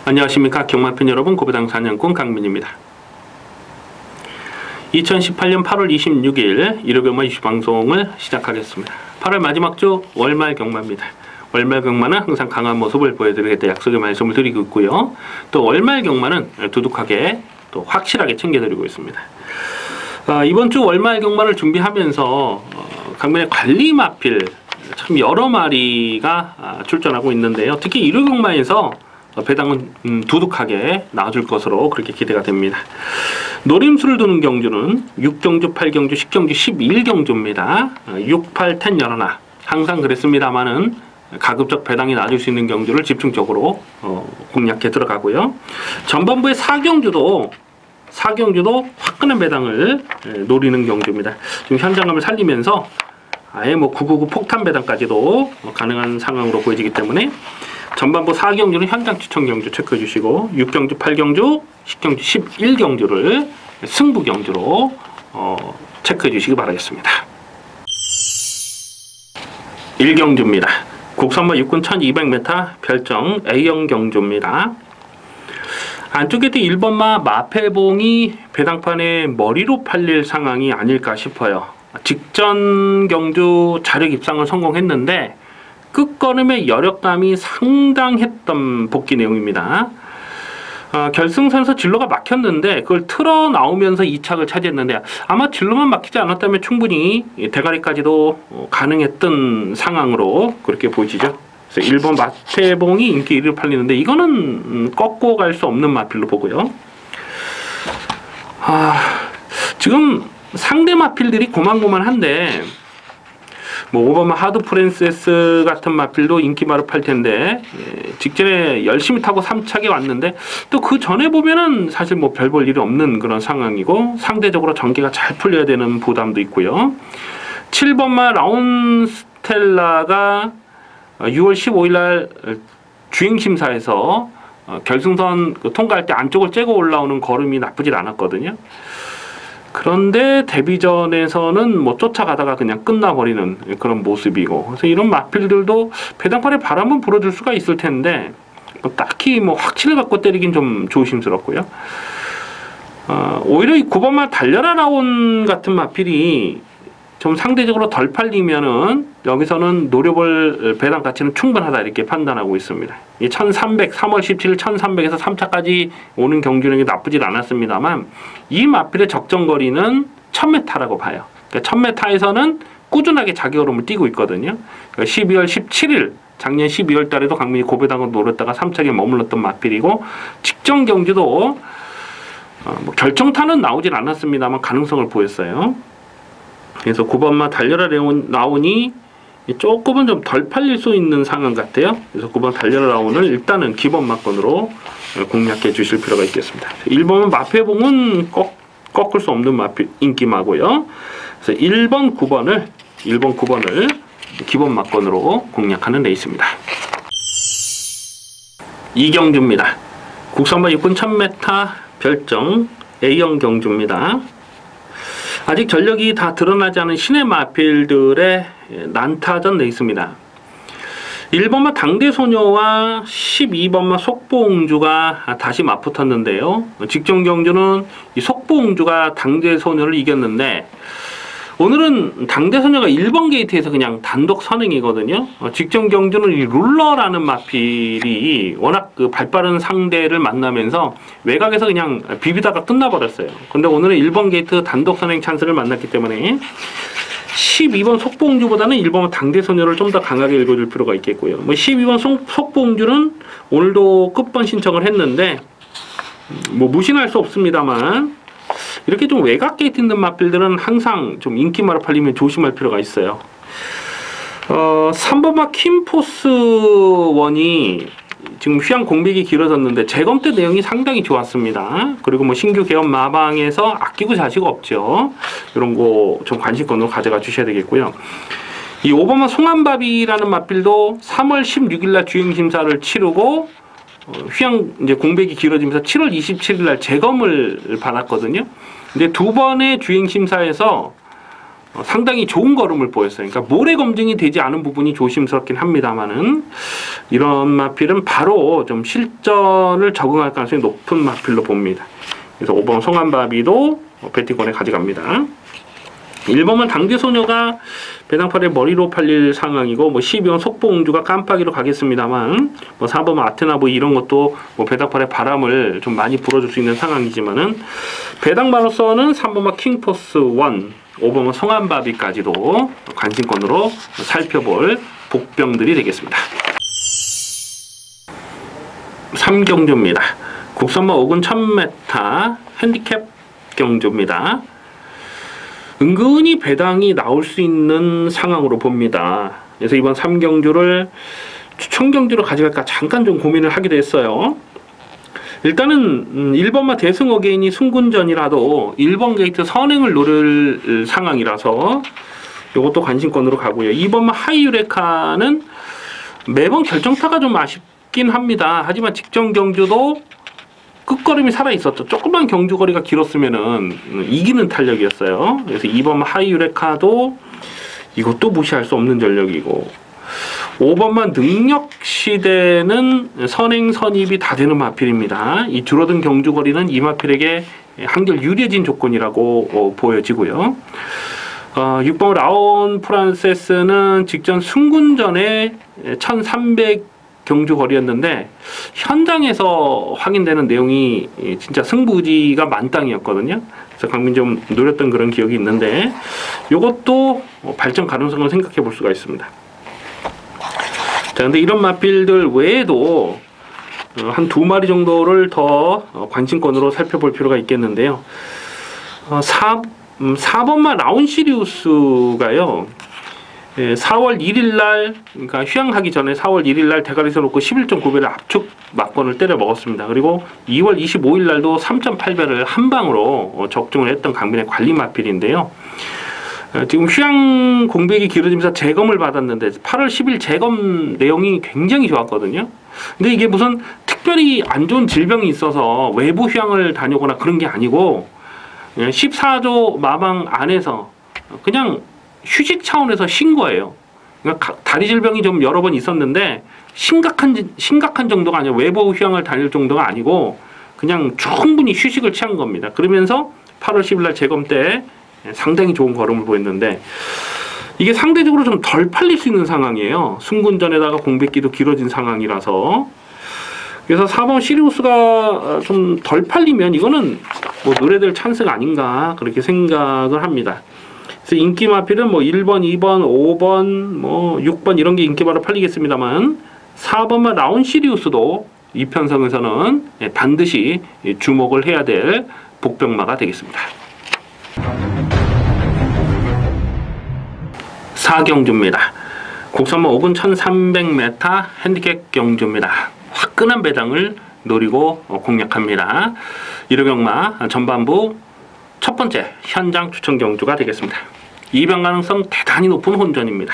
안녕하십니까 경마팬 여러분, 고배당 사냥꾼 강민입니다. 2018년 8월 26일 일요경마 이슈 방송을 시작하겠습니다. 8월 마지막 주 월말 경마입니다. 월말 경마는 항상 강한 모습을 보여드리겠다 약속의 말씀을 드리고 있고요. 또 월말 경마는 두둑하게 또 확실하게 챙겨드리고 있습니다. 이번 주 월말 경마를 준비하면서 강민의 관리 마필 참 여러 마리가 출전하고 있는데요. 특히 일요경마에서 배당은 두둑하게 나와줄 것으로 그렇게 기대가 됩니다. 노림수를 두는 경주는 6경주, 8경주, 10경주, 11경주입니다. 6, 8, 10 열하나 항상 그랬습니다만은 가급적 배당이 나와줄 수 있는 경주를 집중적으로 공략해 들어가고요. 전반부의 4경주도 화끈한 배당을 노리는 경주입니다. 지금 현장감을 살리면서 아예 999 폭탄 배당까지도 가능한 상황으로 보여지기 때문에 전반부 4경주는 현장 추천 경주 체크해 주시고 6경주, 8경주, 10경주, 11경주를 승부 경주로 체크해 주시기 바라겠습니다. 1경주입니다. 국선마 육군 1200m 별정 A형 경주입니다. 안쪽에도 1번마 마패봉이 배당판에 머리로 팔릴 상황이 아닐까 싶어요. 직전 경주 자력 입상을 성공했는데 끝걸음의 여력감이 상당했던 복귀 내용입니다. 결승선에서 진로가 막혔는데 그걸 틀어 나오면서 2착을 차지했는데 아마 진로만 막히지 않았다면 충분히 대가리까지도 가능했던 상황으로 그렇게 보이시죠. 그래서 1번 마패봉이 인기 1위를 팔리는데 이거는 꺾고 갈 수 없는 마필로 보고요. 지금 상대 마필들이 고만고만한데 5번마 하드 프랜세스 같은 마필도 인기마로 팔 텐데 직전에 열심히 타고 3착에 왔는데 또 그 전에 보면은 사실 별 볼 일이 없는 그런 상황이고 상대적으로 전개가 잘 풀려야 되는 부담도 있고요. 7번마 라운스텔라가 6월 15일 날 주행심사에서 결승선 통과할 때 안쪽을 째고 올라오는 걸음이 나쁘질 않았거든요. 그런데 데뷔전에서는 쫓아가다가 그냥 끝나버리는 그런 모습이고, 그래서 이런 마필들도 배당판에 바람은 불어줄 수가 있을 텐데 딱히 확신을 갖고 때리긴 좀 조심스럽고요. 오히려 이 9번마 달려라 라온 같은 마필이 좀 상대적으로 덜 팔리면은 여기서는 노려볼 배당 가치는 충분하다 이렇게 판단하고 있습니다. 이 1300, 3월 17일 1300에서 3차까지 오는 경주는 나쁘질 않았습니다만 이 마필의 적정거리는 1000m라고 봐요. 그러니까 1000m에서는 꾸준하게 자기 걸음을 뛰고 있거든요. 그러니까 12월 17일 작년 12월 달에도 강민이 고배당을 노렸다가 3차에 머물렀던 마필이고 직전 경주도 결정타는 나오질 않았습니다만 가능성을 보였어요. 그래서 9번마 달려라 라온이 조금은 좀 덜 팔릴 수 있는 상황 같아요. 그래서 9번 달려라 라온을 일단은 기본 마건으로 공략해 주실 필요가 있겠습니다. 1번은 마패봉은 꺾을 수 없는 인기마고요. 그래서 1번 9번을 기본 마건으로 공략하는 레이스입니다. 2경주입니다. 국선마 육군 1000m 별정 A형 경주입니다. 아직 전력이 다 드러나지 않은 신의 마필들의 난타전 레이스입니다. 1번마 당대소녀와 12번마 속보옹주가 다시 맞붙었는데요. 직전 경주는 이 속보옹주가 당대소녀를 이겼는데 오늘은 당대소녀가 1번 게이트에서 그냥 단독 선행이거든요. 직전 경주는 이 룰러라는 마필이 워낙 발빠른 상대를 만나면서 외곽에서 그냥 비비다가 끝나버렸어요. 근데 오늘은 1번 게이트 단독 선행 찬스를 만났기 때문에 12번 속보옹주보다는 1번 당대소녀를 좀 더 강하게 읽어줄 필요가 있겠고요. 12번 속보옹주는 오늘도 끝번 신청을 했는데 무신할 수 없습니다만 이렇게 좀 외곽 게이트 있는 마필들은 항상 좀 인기마로 팔리면 조심할 필요가 있어요. 3번마 킴포스 원이 지금 휘양 공백이 길어졌는데 재검 때 내용이 상당히 좋았습니다. 그리고 신규 개업 마방에서 아끼고 자시고 없죠. 이런 거 좀 관심권으로 가져가 주셔야 되겠고요. 이 5번마 송한밥이라는 마필도 3월 16일 날 주행 심사를 치르고 휘양 이제 공백이 길어지면서 7월 27일 날 재검을 받았거든요. 근데 두 번의 주행 심사에서 상당히 좋은 걸음을 보였어요. 그러니까 모래 검증이 되지 않은 부분이 조심스럽긴 합니다만은 이런 마필은 바로 좀 실전을 적응할 가능성이 높은 마필로 봅니다. 그래서 5번 송한바비도 베티권에 가져갑니다. 1번은 당대소녀가 배당팔의 머리로 팔릴 상황이고 12번 속보공주가 깜빡이로 가겠습니다만 4번 아테나보 이런 것도 배당팔의 바람을 좀 많이 불어줄 수 있는 상황이지만은 배당바로서는 3번 킹포스 1, 5번 송한바비까지도 관심권으로 살펴볼 복병들이 되겠습니다. 3경주입니다. 국선마 5군 1000m 핸디캡 경주입니다. 은근히 배당이 나올 수 있는 상황으로 봅니다. 그래서 이번 3경주를 추천경주로 가져갈까 잠깐 좀 고민을 하기도 했어요. 일단은 1번마 대승 어게인이 승군전이라도 1번 게이트 선행을 노릴 상황이라서 이것도 관심권으로 가고요. 2번마 하이유레카는 매번 결정타가 좀 아쉽긴 합니다. 하지만 직전 경주도 끝걸음이 살아있었죠. 조금만 경주거리가 길었으면은 이기는 탄력이었어요. 그래서 2번만 하이유레카도 이것도 무시할 수 없는 전력이고 5번만 능력시대는 선행선입이 다 되는 마필입니다. 이 줄어든 경주거리는 이 마필에게 한결 유리해진 조건이라고 보여지고요. 6번 라온 프란세스는 직전 승군전에 1300 경주 거리였는데 현장에서 확인되는 내용이 진짜 승부지가 만땅이었거든요. 그래서 강민 좀 노렸던 그런 기억이 있는데 이것도 발전 가능성을 생각해 볼 수가 있습니다. 자, 근데 이런 마필들 외에도 한 2마리 정도를 더 관심권으로 살펴볼 필요가 있겠는데요. 4번마 라운 시리우스가요. 4월 1일 날, 그러니까 휴양하기 전에 4월 1일 날 대가리에서 놓고 11.9배를 압축 막번을 때려 먹었습니다. 그리고 2월 25일 날도 3.8배를 한 방으로 적중을 했던 강민의 관리 마필인데요. 지금 휴양 공백이 길어지면서 재검을 받았는데 8월 10일 재검 내용이 굉장히 좋았거든요. 근데 이게 무슨 특별히 안 좋은 질병이 있어서 외부 휴양을 다녀오거나 그런 게 아니고 14조 마방 안에서 그냥 휴식 차원에서 쉰 거예요. 그러니까 다리 질병이 좀 여러 번 있었는데 심각한 정도가 아니라 외부 휴양을 다닐 정도가 아니고 그냥 충분히 휴식을 취한 겁니다. 그러면서 8월 10일 날 재검 때 상당히 좋은 걸음을 보였는데 이게 상대적으로 좀 덜 팔릴 수 있는 상황이에요. 승군전에다가 공백기도 길어진 상황이라서. 그래서 4번 시리우스가 좀 덜 팔리면 이거는 뭐 노래될 찬스가 아닌가 그렇게 생각을 합니다. 그래서 인기 마필은 1번, 2번, 5번, 6번 이런 게 인기바로 팔리겠습니다만 4번만 라운 시리우스도 이 편성에서는 반드시 주목을 해야 될 복병마가 되겠습니다. 4경주입니다. 국선마 5군 1300m 핸디캡 경주입니다. 화끈한 배당을 노리고 공략합니다. 1호경마 전반부 첫 번째 현장 추천 경주가 되겠습니다. 이변 가능성 대단히 높은 혼전입니다.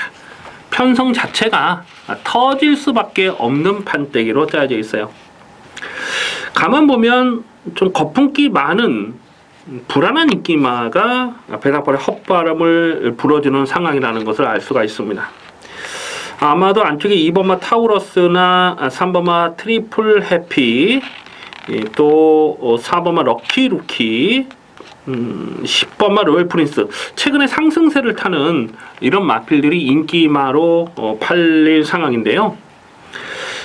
편성 자체가 터질 수밖에 없는 판때기로 짜여져 있어요. 가만 보면 좀 거품기 많은 불안한 인기마가 배당팔에 헛바람을 불어주는 상황이라는 것을 알 수가 있습니다. 아마도 안쪽에 2번마 타우러스나 3번마 트리플 해피 또 4번마 럭키 루키 10번마 로열 프린스 최근에 상승세를 타는 이런 마필들이 인기마로 팔릴 상황인데요.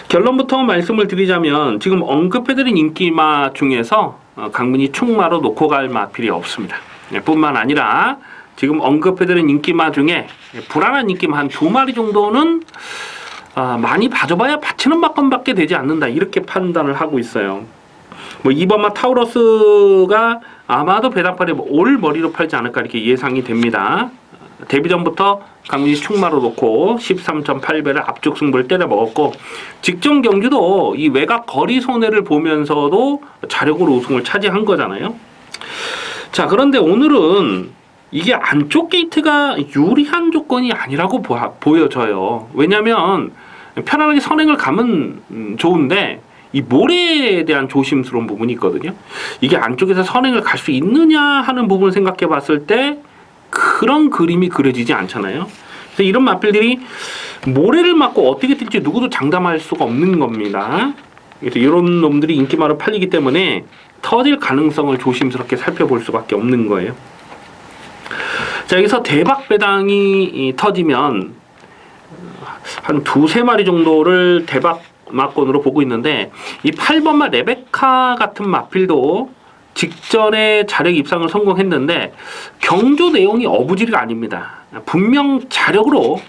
결론부터 말씀을 드리자면 지금 언급해드린 인기마 중에서 강민이 충마로 놓고 갈 마필이 없습니다. 뿐만 아니라 지금 언급해드린 인기마 중에 불안한 인기마 한 2마리 정도는 많이 봐줘봐야 받치는 막건밖에 되지 않는다 이렇게 판단을 하고 있어요. 2번마 타우러스가 아마도 배당팔에 올 머리로 팔지 않을까 이렇게 예상이 됩니다. 데뷔 전부터 강민이 충마로 놓고 13.8배를 압축 승부를 때려 먹었고 직전 경주도 이 외곽 거리 손해를 보면서도 자력으로 우승을 차지한 거잖아요. 자, 그런데 오늘은 이게 안쪽 게이트가 유리한 조건이 아니라고 보여져요. 왜냐하면 편안하게 선행을 가면 좋은데 이 모래에 대한 조심스러운 부분이 있거든요. 이게 안쪽에서 선행을 갈 수 있느냐 하는 부분을 생각해 봤을 때 그런 그림이 그려지지 않잖아요. 그래서 이런 마필들이 모래를 맞고 어떻게 뛸지 누구도 장담할 수가 없는 겁니다. 그래서 이런 놈들이 인기마로 팔리기 때문에 터질 가능성을 조심스럽게 살펴볼 수밖에 없는 거예요. 자, 여기서 대박 배당이 터지면 한 두세 마리 정도를 대박 마건으로 보고 있는데, 이 8번마 레베카 같은 마필도 직전에 자력 입상을 성공했는데 경주 내용이 어부지리가 아닙니다. 분명 자력으로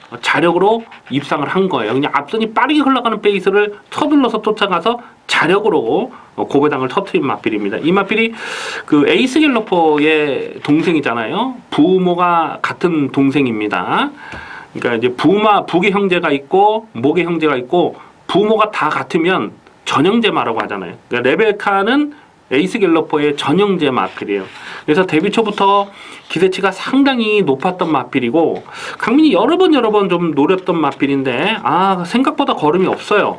입상을 한 거예요. 그냥 앞선이 빠르게 흘러가는 페이스를 서둘러서 쫓아가서 자력으로 고배당을 터트린 마필입니다. 이 마필이 그 에이스 갤러퍼의 동생이잖아요. 부모가 같은 동생입니다. 그러니까 이제 부계 형제가 있고 모계 형제가 있고, 부모가 다 같으면 전형제마라고 하잖아요. 그러니까 레베카는 에이스 갤러퍼의 전형제 마필이에요. 그래서 데뷔 초부터 기대치가 상당히 높았던 마필이고, 강민이 여러 번 좀 노렸던 마필인데 생각보다 걸음이 없어요.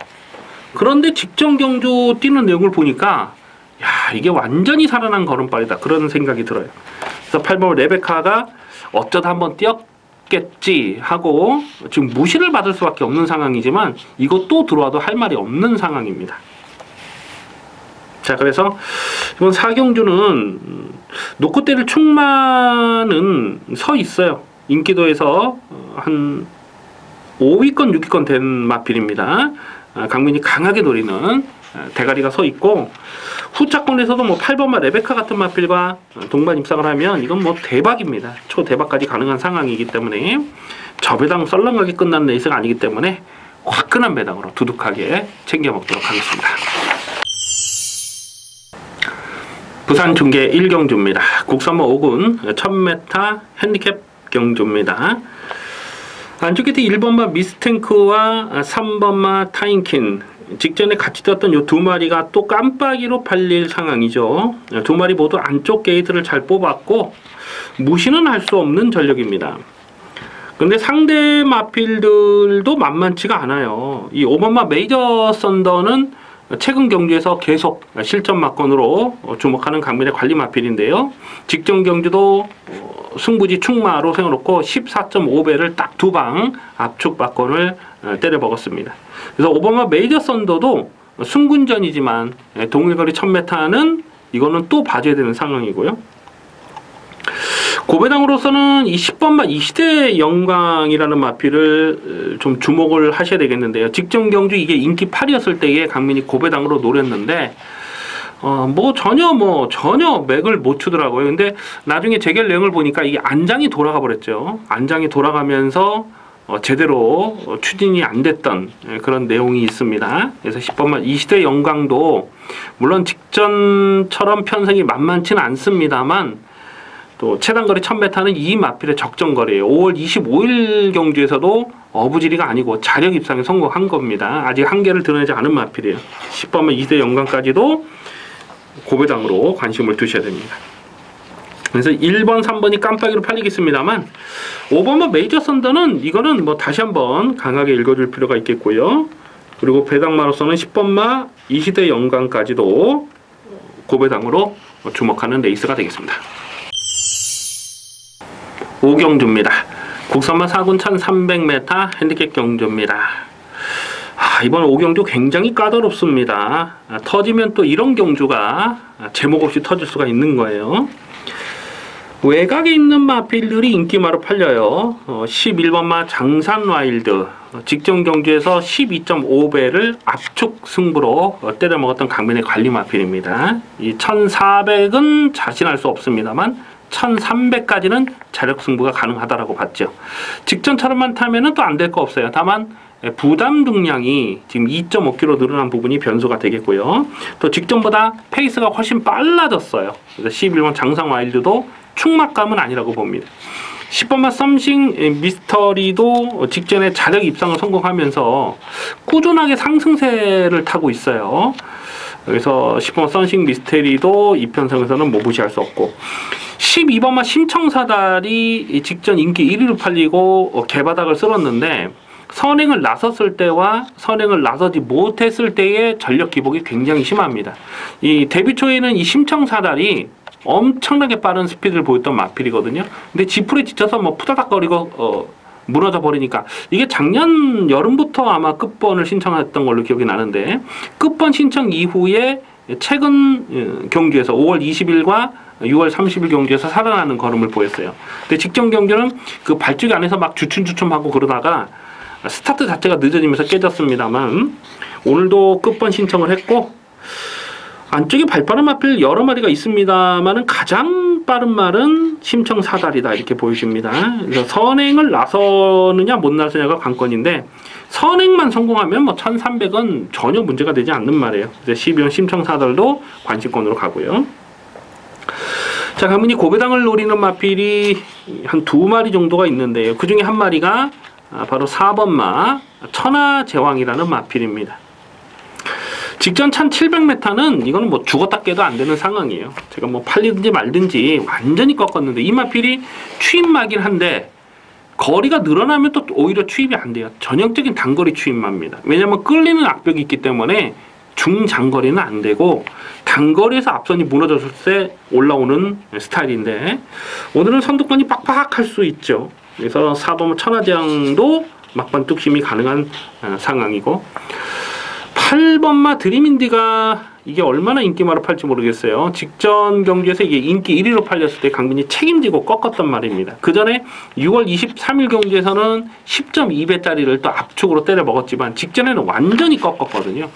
그런데 직전 경주 뛰는 내용을 보니까 야, 이게 완전히 살아난 걸음발이다, 그런 생각이 들어요. 그래서 8번 레베카가 어쩌다 한번 뛰었겠지 하고 지금 무시를 받을 수밖에 없는 상황이지만, 이것도 들어와도 할 말이 없는 상황입니다. 자, 그래서 이번 4경주는 놓고 때릴 충만은 서 있어요. 인기도에서 한 5위권 6위권 된 마필입니다. 강민이 강하게 노리는 대가리가 서 있고, 후차권에서도 뭐 8번마 레베카 같은 마필과 동반 입상을 하면 이건 뭐 대박입니다. 초대박까지 가능한 상황이기 때문에 저배당 썰렁하게 끝나는 레이스가 아니기 때문에 화끈한 배당으로 두둑하게 챙겨 먹도록 하겠습니다. 부산 중계 1경주입니다. 국산마 5군 1000m 핸디캡 경주입니다. 안쪽 끝에 1번마 미스탱크와 3번마 타인킨, 직전에 같이 떴던 요 두 마리가 또 깜빡이로 팔릴 상황이죠. 두 마리 모두 안쪽 게이트를 잘 뽑았고 무시는 할 수 없는 전력입니다. 근데 상대 마필들도 만만치가 않아요. 이 5번마 메이저 썬더는 최근 경주에서 계속 실전 마건으로 주목하는 강민의 관리 마필인데요. 직전 경주도 승부지 충마로 세워놓고 14.5배를 딱 두 방 압축 마건을 때려 먹었습니다. 그래서 5번마 메이저 썬더도 승군전이지만 동일거리 1000m는 이거는 또 봐줘야 되는 상황이고요. 고배당으로서는 이 10번마 이시대 영광이라는 마필을 좀 주목을 하셔야 되겠는데요. 직전 경주 이게 인기 8이었을 때에 강민이 고배당으로 노렸는데 전혀 맥을 못 추더라고요. 근데 나중에 재결 내용을 보니까 이게 안장이 돌아가 버렸죠. 안장이 돌아가면서 제대로 추진이 안 됐던 그런 내용이 있습니다. 그래서 10번마 이시대 영광도 물론 직전처럼 편성이 만만치는 않습니다만, 또 최단거리 1000m는 이 마필의 적정거리예요. 5월 25일 경주에서도 어부지리가 아니고 자력 입상에 성공한 겁니다. 아직 한계를 드러내지 않은 마필이에요. 10번마 2대 영광까지도 고배당으로 관심을 두셔야 됩니다. 그래서 1번, 3번이 깜빡이로 팔리겠습니다만, 5번마 메이저 썬더는 이거는 뭐 다시 한번 강하게 읽어줄 필요가 있겠고요. 그리고 배당마로서는 10번마 2시대 영광까지도 고배당으로 주목하는 레이스가 되겠습니다. 5경주입니다. 국산마 4군 1300m 핸디캡 경주입니다. 이번 5경주 굉장히 까다롭습니다. 터지면 또 이런 경주가 제목 없이 터질 수가 있는 거예요. 외곽에 있는 마필들이 인기마로 팔려요. 11번마 장산 와일드, 직전 경주에서 12.5배를 압축 승부로 때려 먹었던 강민의 관리 마필입니다. 이 1400은 자신할 수 없습니다만 1300까지는 자력 승부가 가능하다라고 봤죠. 직전처럼만 타면은 또 안 될 거 없어요. 다만 부담 중량이 지금 2.5kg 늘어난 부분이 변수가 되겠고요. 또 직전보다 페이스가 훨씬 빨라졌어요. 그래서 11번 장상 와일드도 충막감은 아니라고 봅니다. 10번마 썸씽 미스터리도 직전에 자력 입상을 성공하면서 꾸준하게 상승세를 타고 있어요. 그래서 10번마 썸씽 미스터리도 이 편성에서는 뭐 무시할 수 없고, 12번마 심청사달이 직전 인기 1위로 팔리고 개바닥을 쓸었는데, 선행을 나섰을 때와 선행을 나서지 못했을 때의 전력 기복이 굉장히 심합니다. 이 데뷔 초에는 이 심청사달이 엄청나게 빠른 스피드를 보였던 마필이거든요. 근데 지풀에 지쳐서 뭐 푸다닥거리고 무너져 버리니까 이게 작년 여름부터 아마 끝번을 신청했던 걸로 기억이 나는데 끝번 신청 이후에 최근 경주에서 5월 20일과 6월 30일 경주에서 살아나는 걸음을 보였어요. 근데 직전 경주는 그 발주기 안에서 막 주춤주춤하고 그러다가 스타트 자체가 늦어지면서 깨졌습니다만 오늘도 끝번 신청을 했고 안쪽에 발빠른 마필 여러 마리가 있습니다만은 가장 빠른 말은 심청 사다리다 이렇게 보여집니다. 그래서 선행을 나서느냐 못 나서냐가 관건인데 선행만 성공하면 뭐 1300은 전혀 문제가 되지 않는 말이에요. 그래서 12번 심청 사달도 관심권으로 가고요. 자, 가문이 고배당을 노리는 마필이 한 2마리 정도가 있는데요. 그 중에 한 마리가 바로 4번마 천하제왕이라는 마필입니다. 직전 1700m는 이거는 뭐 죽었다 깨도 안 되는 상황이에요. 제가 뭐 팔리든지 말든지 완전히 꺾었는데 이 마필이 추임마긴 한데 거리가 늘어나면 또 오히려 추입이 안 돼요. 전형적인 단거리 추임마입니다. 왜냐하면 끌리는 악벽이 있기 때문에 중장거리는 안 되고 단거리에서 앞선이 무너졌을 때 올라오는 스타일인데 오늘은 선두권이 빡빡할 수 있죠. 그래서 4번 천하제왕도 막판 뚝심이 가능한 상황이고 8번마 드림인디가 이게 얼마나 인기마로 팔지 모르겠어요. 직전 경주에서 이게 인기 1위로 팔렸을 때 강민이 책임지고 꺾었단 말입니다. 그 전에 6월 23일 경주에서는 10.2배짜리를 또 압축으로 때려 먹었지만 직전에는 완전히 꺾었거든요.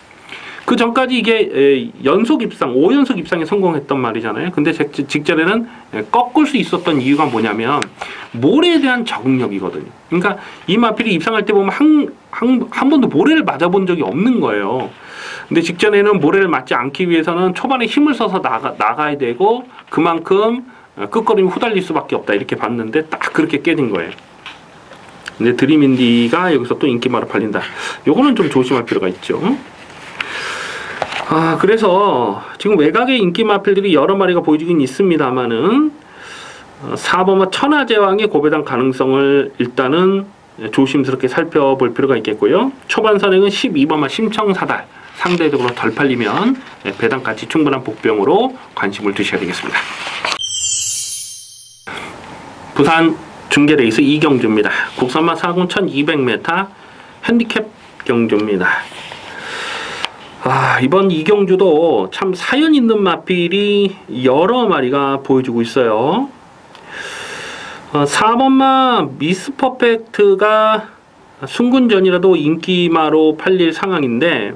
그 전까지 이게 연속 입상, 5연속 입상에 성공했던 말이잖아요. 근데 직전에는 꺾을 수 있었던 이유가 뭐냐면 모래에 대한 적응력이거든요. 그러니까 이 마필이 입상할 때 보면 한 번도 모래를 맞아본 적이 없는 거예요. 근데 직전에는 모래를 맞지 않기 위해서는 초반에 힘을 써서 나가야 되고 그만큼 끝걸음이 후달릴 수밖에 없다 이렇게 봤는데 딱 그렇게 깨진 거예요. 근데 드림인디가 여기서 또 인기마로 팔린다. 요거는 좀 조심할 필요가 있죠. 그래서 지금 외곽의 인기 마필들이 여러 마리가 보여지긴 있습니다만은 4번마 천하제왕의 고배당 가능성을 일단은 조심스럽게 살펴볼 필요가 있겠고요. 초반 선행은 12번마 심청사달 상대적으로 덜 팔리면 배당가치 충분한 복병으로 관심을 두셔야 되겠습니다. 부산 중계레이스 2경주입니다. 국산마 4군 1200m 핸디캡 경주입니다. 이번 2경주도 참 사연 있는 마필이 여러 마리가 보여주고 있어요. 4번마 미스 퍼펙트가 순군전이라도 인기마로 팔릴 상황인데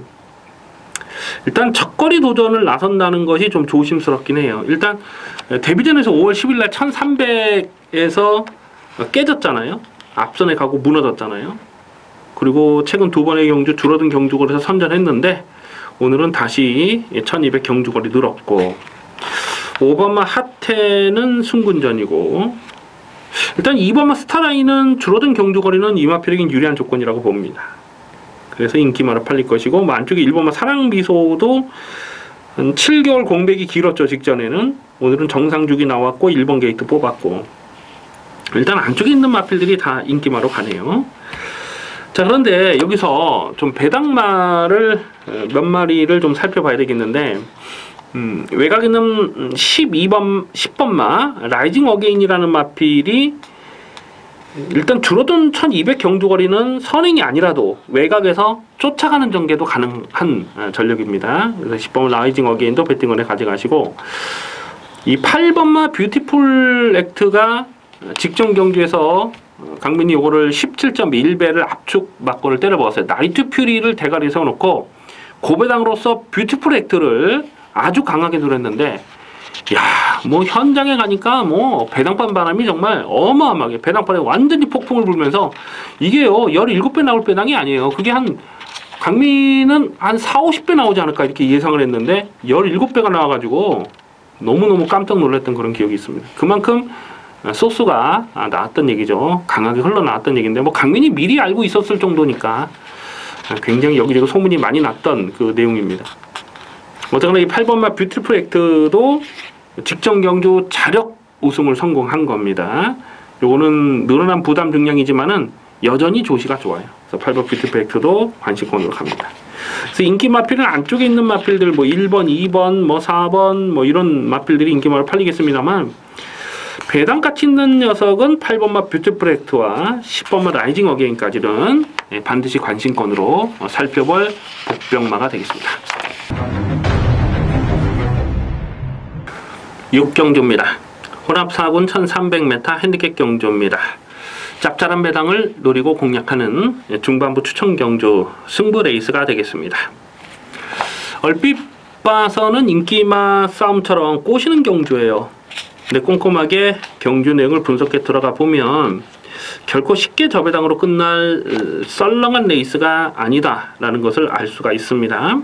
일단 첫거리 도전을 나선다는 것이 좀 조심스럽긴 해요. 일단 데뷔전에서 5월 10일날 1300에서 깨졌잖아요. 앞선에 가고 무너졌잖아요. 그리고 최근 두 번의 경주 줄어든 경주거리에서 선전했는데 오늘은 다시 1200 경주거리 늘었고 5번마 하태는 순군전이고 일단 2번마 스타라인은 줄어든 경주거리는 이마필에겐 유리한 조건이라고 봅니다. 그래서 인기마로 팔릴 것이고 안쪽에 1번마 사랑미소도 한 7개월 공백이 길었죠. 직전에는. 오늘은 정상주기 나왔고 1번 게이트 뽑았고 일단 안쪽에 있는 마필들이 다 인기마로 가네요. 자, 그런데 여기서 좀 배당마를 몇 마리를 좀 살펴봐야 되겠는데 외곽에 있는 10번마 라이징 어게인이라는 마필이 일단 줄어든 1200 경주거리는 선행이 아니라도 외곽에서 쫓아가는 전개도 가능한 전력입니다. 그래서 10번 라이징 어게인도 배팅원에 가져가시고 이 8번마 뷰티풀 액트가 직전 경주에서 강민이 요거를 17.1배를 압축 막고를 때려 먹었어요. 나이트 퓨리를 대가리에 세워놓고 고배당으로서 뷰티풀 액트를 아주 강하게 누렸는데 뭐 현장에 가니까 뭐 배당판 바람이 정말 어마어마하게 배당판에 완전히 폭풍을 불면서 이게요 17배 나올 배당이 아니에요. 그게 강민은 한 40-50배 나오지 않을까 이렇게 예상을 했는데 17배가 나와가지고 너무너무 깜짝 놀랐던 그런 기억이 있습니다. 그만큼 소스가 나왔던 얘기죠. 강하게 흘러나왔던 얘기인데 뭐 강민이 미리 알고 있었을 정도니까 굉장히 여기저기 소문이 많이 났던 그 내용입니다. 어쨌거나 이 8번마 뷰티풀 액트도 직전 경주 자력 우승을 성공한 겁니다. 요거는 늘어난 부담 중량이지만은 여전히 조시가 좋아요. 그래서 8번 뷰티풀 액트도 관심권으로 갑니다. 그래서 인기 마필은 안쪽에 있는 마필들 뭐 1번, 2번, 뭐 4번 뭐 이런 마필들이 인기마로 팔리겠습니다만 배당 가치 있는 녀석은 8번마 뷰티풀 액트와 10번마 라이징 어게인까지는 반드시 관심권으로 살펴볼 복병마가 되겠습니다. 6경주입니다. 혼합 4군 1300m 핸디캡 경주입니다. 짭짤한 배당을 노리고 공략하는 중반부 추천 경주 승부 레이스가 되겠습니다. 얼핏 봐서는 인기마 싸움처럼 꼬시는 경주예요. 근데 꼼꼼하게 경주 내용을 분석해 들어가 보면 결코 쉽게 저 배당으로 끝날 썰렁한 레이스가 아니다라는 것을 알 수가 있습니다.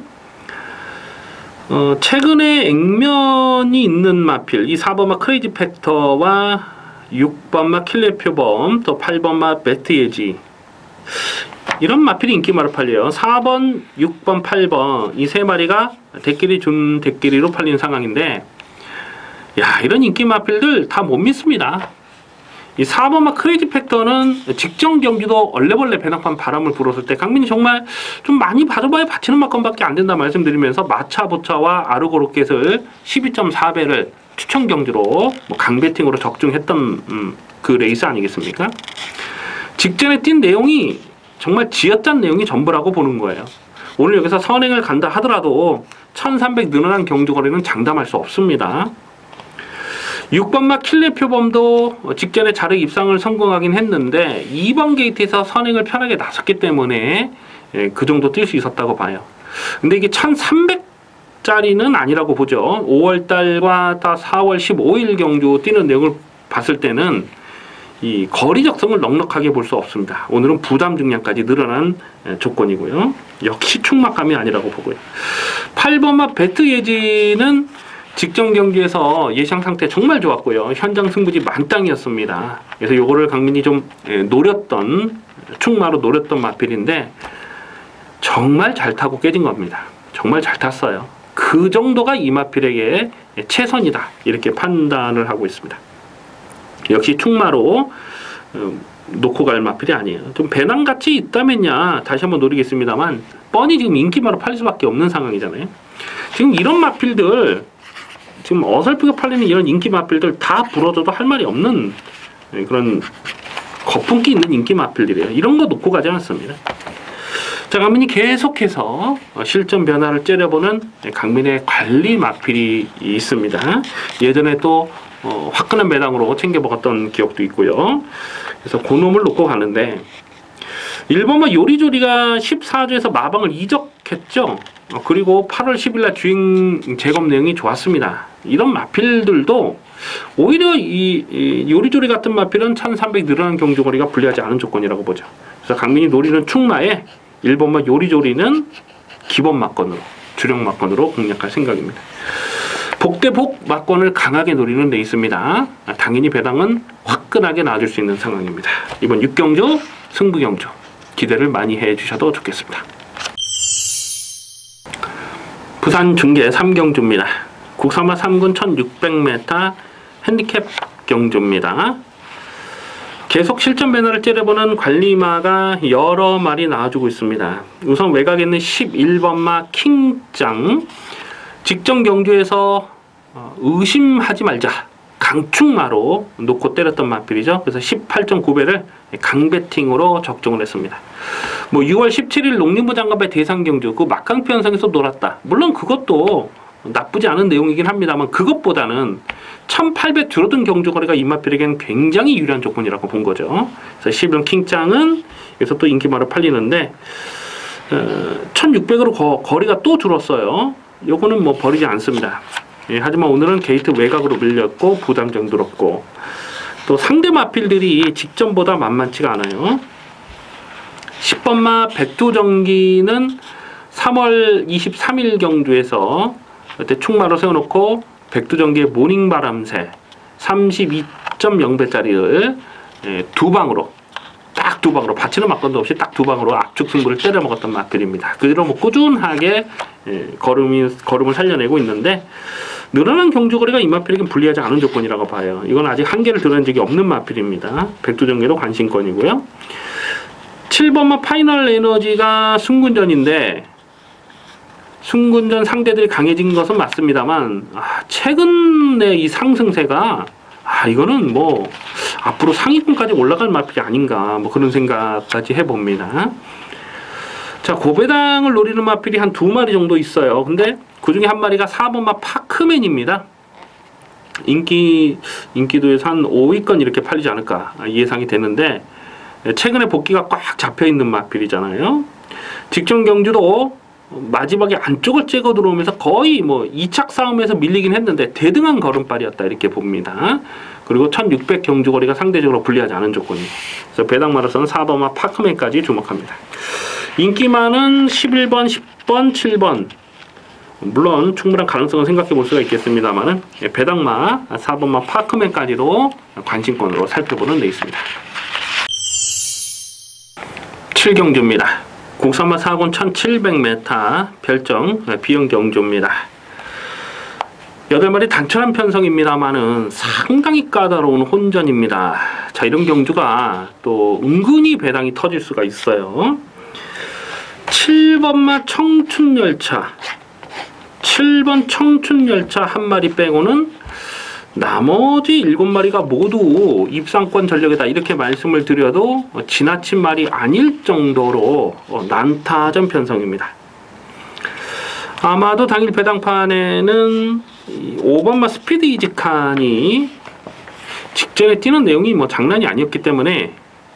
최근에 액면이 있는 마필, 이 4번마 크레이지 팩터와 6번마 킬레 표범, 또 8번마 배트 예지, 이런 마필이 인기마로 팔려요. 4번, 6번, 8번 이 세 마리가 대끼리 준 대끼리로 팔린 상황인데, 야, 이런 인기 마필들 다 못 믿습니다. 이 4번마 크레이지 팩터는 직전 경기도 얼레벌레 배당판 바람을 불었을 때 강민이 정말 좀 많이 봐줘봐야 받치는 만큼밖에 안 된다 말씀드리면서 마차 보차와 아르고로켓을 12.4배를 추천 경주로 뭐 강배팅으로 적중했던 그 레이스 아니겠습니까? 직전에 뛴 내용이 정말 쥐어짠 내용이 전부라고 보는 거예요. 오늘 여기서 선행을 간다 하더라도 1300 늘어난 경주 거리는 장담할 수 없습니다. 6번마 킬레 표범도 직전에 자력 입상을 성공하긴 했는데 2번 게이트에서 선행을 편하게 나섰기 때문에 그 정도 뛸 수 있었다고 봐요. 근데 이게 1300짜리는 아니라고 보죠. 5월달과 4월 15일 경주 뛰는 내용을 봤을 때는 이 거리 적성을 넉넉하게 볼 수 없습니다. 오늘은 부담 중량까지 늘어난 조건이고요. 역시 충막감이 아니라고 보고요. 8번마 배트 예지는 직전 경기에서 예상 상태 정말 좋았고요. 현장 승부지 만땅이었습니다. 그래서 요거를 강민이 좀 노렸던, 충마로 노렸던 마필인데 정말 잘 타고 깨진 겁니다. 정말 잘 탔어요. 그 정도가 이 마필에게 최선이다, 이렇게 판단을 하고 있습니다. 역시 충마로 놓고 갈 마필이 아니에요. 좀 배낭같이 있다면야 다시 한번 노리겠습니다만 뻔히 지금 인기마로 팔릴 수밖에 없는 상황이잖아요. 지금 이런 마필들, 지금 어설프게 팔리는 이런 인기 마필들 다 불어줘도 할 말이 없는 그런 거품기 있는 인기 마필들이에요. 이런 거 놓고 가지 않습니다. 자, 강민이 계속해서 실전 변화를 째려보는 강민의 관리 마필이 있습니다. 예전에 또 화끈한 배당으로 챙겨 먹었던 기억도 있고요. 그래서 그놈을 놓고 가는데 1번마 요리조리가 14조에서 마방을 이적했죠. 그리고 8월 10일날 주행 재검 내용이 좋았습니다. 이런 마필들도 오히려 이 요리조리 같은 마필은 1300 늘어난 경주거리가 불리하지 않은 조건이라고 보죠. 그래서 강민이 노리는 충마에 1번마 요리조리는 기본 막건으로, 주력 막건으로 공략할 생각입니다. 복대복 막건을 강하게 노리는 레이스입니다. 당연히 배당은 화끈하게 나와줄 수 있는 상황입니다. 이번 6경주 승부경주 기대를 많이 해주셔도 좋겠습니다. 부산 중계 3경주입니다. 국산마 3군 1600m 핸디캡 경주입니다. 계속 실전 배너를 째려보는 관리마가 여러 마리 나와주고 있습니다. 우선 외곽에 있는 11번마 킹짱, 직전 경주에서 의심하지 말자 강충마로 놓고 때렸던 마필이죠. 그래서 18.9배를 강배팅으로 적중을 했습니다. 뭐 6월 17일 농림부 장갑의 대상 경주, 그 막강표 현상에서 놀았다. 물론 그것도 나쁘지 않은 내용이긴 합니다만 그것보다는 1800 줄어든 경주 거리가 이 마필에겐 굉장히 유리한 조건이라고 본 거죠. 그래서 11번 킹짱은 여기서 또 인기마로 팔리는데 1600으로 거리가 또 줄었어요. 요거는 뭐 버리지 않습니다. 예, 하지만 오늘은 게이트 외곽으로 밀렸고 부담 늘었고 또 상대 마필들이 직전보다 만만치가 않아요. 10번마 백두전기는 3월 23일 경주에서 그때 충마로 세워놓고 백두전기의 모닝바람새 32.0배짜리를 두 방으로, 딱 두 방으로, 받치는 막건도 없이 딱 두 방으로 압축 승부를 때려 먹었던 마필입니다. 그대로 뭐 꾸준하게 걸음을 살려내고 있는데 늘어난 경주거리가 이 마필에겐 불리하지 않은 조건이라고 봐요. 이건 아직 한계를 드러낸 적이 없는 마필입니다. 백두전기로 관심권이고요. 7번마 파이널 에너지가 승군전인데 순군전 상대들이 강해진 것은 맞습니다만 최근에 이 상승세가 이거는 뭐 앞으로 상위권까지 올라갈 마필이 아닌가 뭐 그런 생각까지 해봅니다. 자, 고배당을 노리는 마필이 한 2마리 정도 있어요. 근데 그 중에 한 마리가 4번마 파크맨입니다. 인기도에서 한 5위권 이렇게 팔리지 않을까 예상이 되는데, 최근에 복귀가 꽉 잡혀있는 마필이잖아요. 직전 경주도 마지막에 안쪽을 째고 들어오면서 거의 뭐 2착 싸움에서 밀리긴 했는데 대등한 걸음발이었다 이렇게 봅니다. 그리고 1600 경주거리가 상대적으로 불리하지 않은 조건이에요. 그래서 배당마로서는 4번마 파크맨까지 주목합니다. 인기만은 11번, 10번, 7번 물론 충분한 가능성을 생각해 볼 수가 있겠습니다만은 배당마 4번마 파크맨까지도 관심권으로 살펴보는 레이스입니다. 7경주입니다. 국산마 4군 1700m 별정 비용 경주입니다. 8마리 단촐한 편성입니다만은 상당히 까다로운 혼전입니다. 자, 이런 경주가 또 은근히 배당이 터질 수가 있어요. 7번마 청춘열차 7번 청춘열차 한 마리 빼고는 나머지 7마리가 모두 입상권 전력이다 이렇게 말씀을 드려도 지나친 말이 아닐 정도로 난타전 편성입니다. 아마도 당일 배당판에는 5번마 스피드 이즈칸이 직전에 뛰는 내용이 뭐 장난이 아니었기 때문에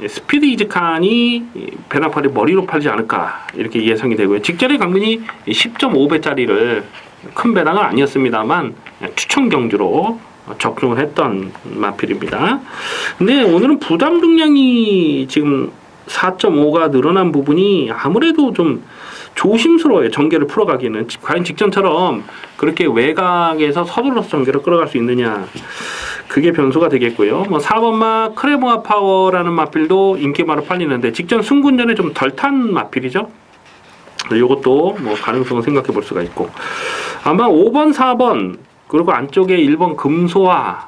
스피드 이즈칸이 배당판에 머리로 팔지 않을까 이렇게 예상이 되고요. 직전에 강민이 10.5배짜리를 큰 배당은 아니었습니다만 추천 경주로 적중을 했던 마필입니다. 근데 오늘은 부담 중량이 지금 4.5가 늘어난 부분이 아무래도 좀 조심스러워요. 전개를 풀어가기는. 과연 직전처럼 그렇게 외곽에서 서둘러서 전개를 끌어갈 수 있느냐, 그게 변수가 되겠고요. 뭐 4번마 크레모아 파워라는 마필도 인기마로 팔리는데 직전 순군전에 좀 덜 탄 마필이죠. 이것도 뭐 가능성을 생각해 볼 수가 있고, 아마 5번, 4번 그리고 안쪽에 1번 금소화